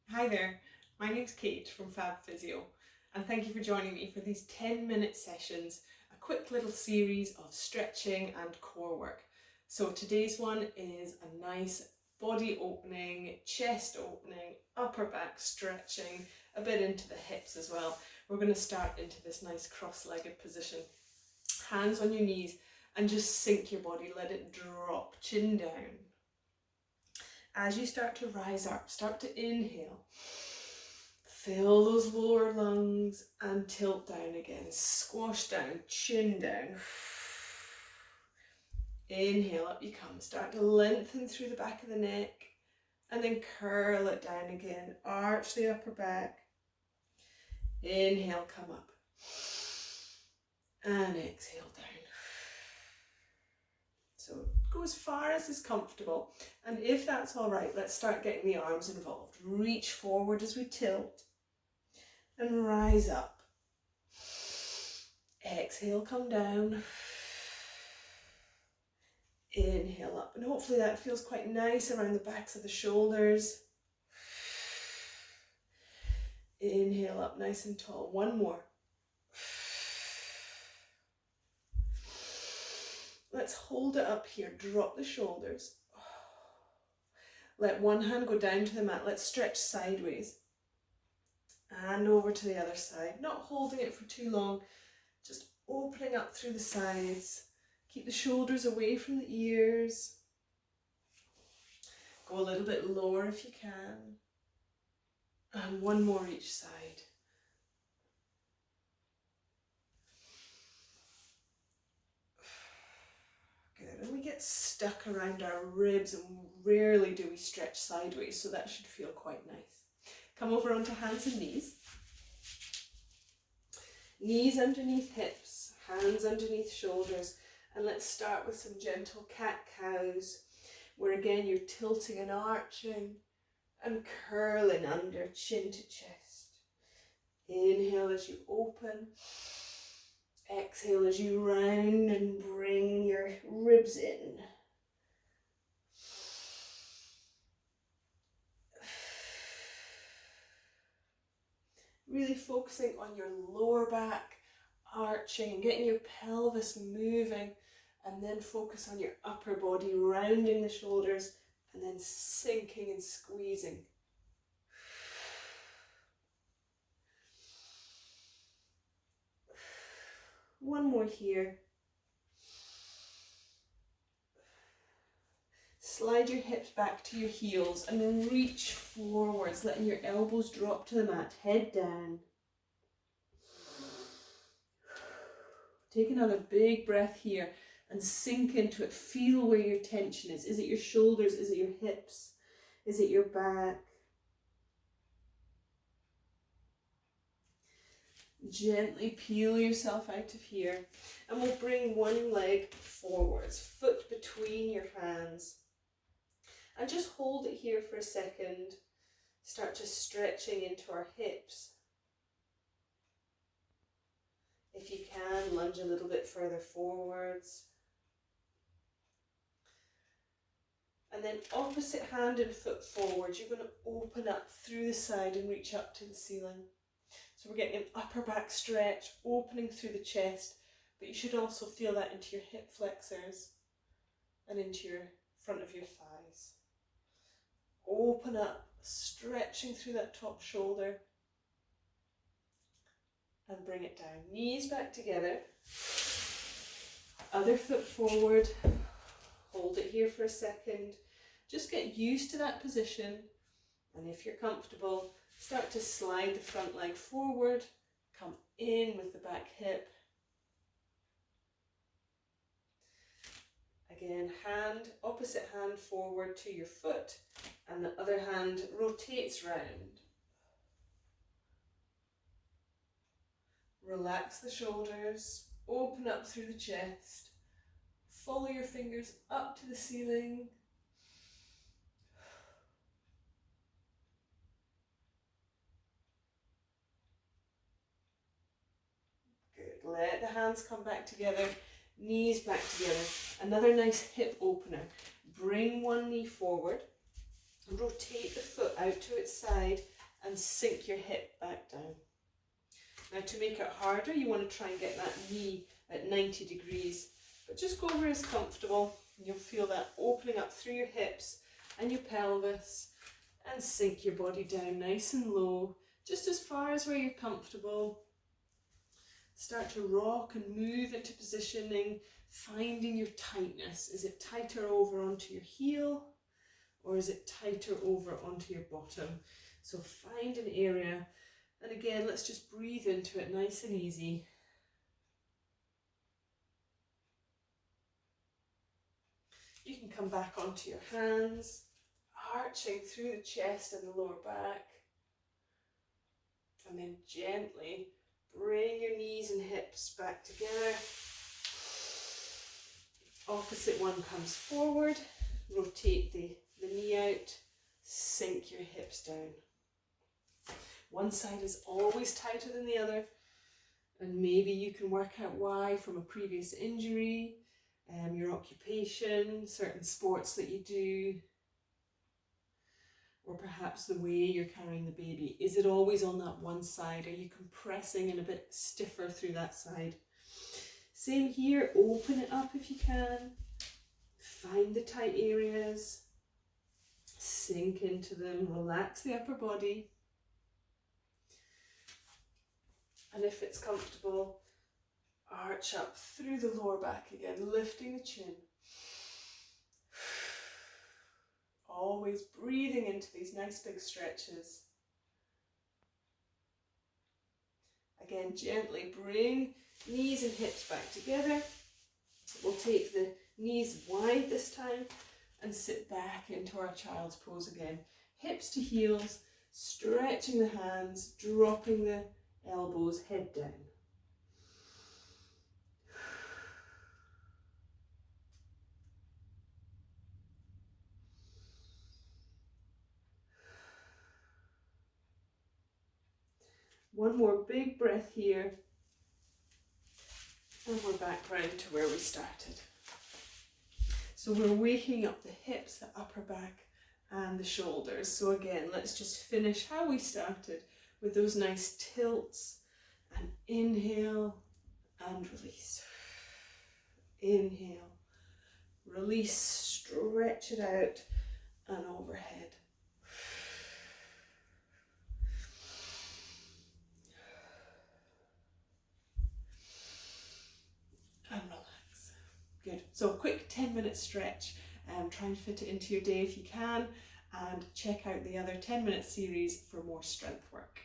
Hi there, my name's Kate from Fab Physio, and thank you for joining me for these 10-minute sessions, a quick little series of stretching and core work. So today's one is a nice body opening, chest opening, upper back stretching, a bit into the hips as well. We're going to start into this nice cross-legged position. Hands on your knees and just sink your body, let it drop, chin down. As you start to rise up, start to inhale. Fill those lower lungs and tilt down again. Squash down, chin down. Inhale, up you come. Start to lengthen through the back of the neck and then curl it down again. Arch the upper back. Inhale, come up. And exhale down. So go as far as is comfortable. And if that's all right, let's start getting the arms involved. Reach forward as we tilt and rise up. Exhale, come down. Inhale up, and hopefully that feels quite nice around the backs of the shoulders. Inhale up nice and tall. One more. Let's hold it up here. Drop the shoulders. Let one hand go down to the mat. Let's stretch sideways. And over to the other side. Not holding it for too long. Just opening up through the sides. Keep the shoulders away from the ears. Go a little bit lower if you can. And one more each side. Good, and we get stuck around our ribs and rarely do we stretch sideways, so that should feel quite nice. Come over onto hands and knees. Knees underneath hips, hands underneath shoulders, and let's start with some gentle cat-cows, where again you're tilting and arching and curling under, chin to chest. Inhale as you open. Exhale as you round and bring your ribs in. Really focusing on your lower back, arching and getting your pelvis moving, and then focus on your upper body, rounding the shoulders and then sinking and squeezing. One more here. Slide your hips back to your heels and then reach forwards, letting your elbows drop to the mat, head down. Take another big breath here and sink into it. Feel where your tension is. Is it your shoulders? Is it your hips? Is it your back? Gently peel yourself out of here, and we'll bring one leg forwards, foot between your hands, and just hold it here for a second. Start to stretching into our hips. If you can, lunge a little bit further forwards. And then opposite hand and foot forward, you're going to open up through the side and reach up to the ceiling. So we're getting an upper back stretch, opening through the chest, but you should also feel that into your hip flexors and into your front of your thighs. Open up, stretching through that top shoulder, and bring it down. Knees back together, other foot forward. Hold it here for a second. Just get used to that position, and if you're comfortable, start to slide the front leg forward, come in with the back hip. Again, opposite hand forward to your foot, and the other hand rotates round. Relax the shoulders, open up through the chest, follow your fingers up to the ceiling. Good, let the hands come back together, knees back together. Another nice hip opener. Bring one knee forward, rotate the foot out to its side and sink your hip back down. Now to make it harder, you want to try and get that knee at 90 degrees, but just go where it's comfortable. You'll feel that opening up through your hips and your pelvis, and sink your body down nice and low, just as far as where you're comfortable. Start to rock and move into positioning, finding your tightness. Is it tighter over onto your heel, or is it tighter over onto your bottom? So find an area, and again, let's just breathe into it nice and easy. You can come back onto your hands, arching through the chest and the lower back. And then gently bring your knees and hips back together. Opposite one comes forward. Rotate the knee out. Sink your hips down. One side is always tighter than the other. And maybe you can work out why from a previous injury, your occupation, certain sports that you do, or perhaps the way you're carrying the baby. Is it always on that one side? Are you compressing and a bit stiffer through that side? Same here, open it up if you can. Find the tight areas. Sink into them, relax the upper body. And if it's comfortable, arch up through the lower back again, lifting the chin. Always breathing into these nice big stretches. Again, gently bring knees and hips back together. We'll take the knees wide this time and sit back into our child's pose again. Hips to heels, stretching the hands, dropping the elbows, head down. One more big breath here. And we're back round to where we started. So we're waking up the hips, the upper back and the shoulders. So again, let's just finish how we started with those nice tilts, and inhale and release. Inhale, release, stretch it out and overhead. And relax. Good. So a quick 10-minute stretch. Try and fit it into your day if you can, and check out the other 10-minute series for more strength work.